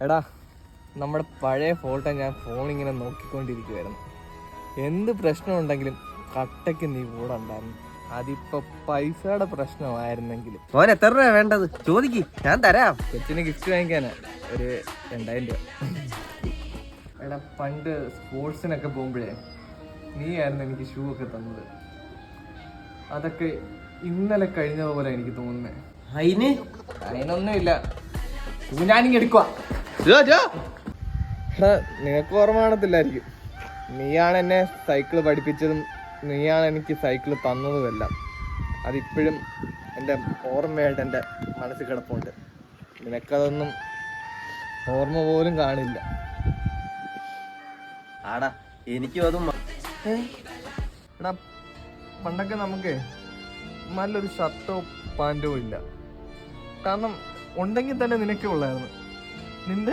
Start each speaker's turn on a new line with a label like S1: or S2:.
S1: എടാ, നമ്മുടെ പഴയ ഫോട്ടോ ഞാൻ ഫോണിങ്ങനെ നോക്കിക്കൊണ്ടിരിക്കുവായിരുന്നു. എന്ത് പ്രശ്നമുണ്ടെങ്കിലും കട്ടയ്ക്ക് നീ കൂടെ ഉണ്ടായിരുന്നു. അതിപ്പോ പൈസയുടെ പ്രശ്നമായിരുന്നെങ്കിലും.
S2: മോൻ എത്ര രൂപ വേണ്ടത് ചോദിക്ക്, ഞാൻ തരാം.
S1: കൊച്ചിന് ഗിഫ്റ്റ് വാങ്ങിക്കാനാ ഒരു 2000 രൂപ. എടാ, പണ്ട് സ്പോർട്സിനൊക്കെ പോകുമ്പോഴേ നീ ആയിരുന്നു എനിക്ക് ഷൂ ഒക്കെ തന്നത്. അതൊക്കെ ഇന്നലെ കഴിഞ്ഞതുപോലെ എനിക്ക് തോന്നുന്നത്. അതിനൊന്നുമില്ല, ഷൂ ഞാനിങ്ങ് എടുക്കുക. എടാ, നിനക്ക് ഓർമ്മ കാണത്തില്ലായിരിക്കും. നീയാണ് എന്നെ സൈക്കിള് പഠിപ്പിച്ചതും നീയാണ് എനിക്ക് സൈക്കിള് തന്നതുമെല്ലാം. അതിപ്പോഴും എൻ്റെ ഓർമ്മയായിട്ട് എൻ്റെ മനസ്സിൽ കിടപ്പുണ്ട്. നിനക്കതൊന്നും ഓർമ്മ പോലും കാണില്ല.
S2: ആടാ, എനിക്കും അതും.
S1: എടാ, പണ്ടൊക്കെ നമുക്ക് നല്ലൊരു ഷർട്ടോ പാൻറ്റോ ഇല്ല. കാരണം ഉണ്ടെങ്കിൽ തന്നെ നിനക്കേ ഉള്ളായിരുന്നു. നിന്റെ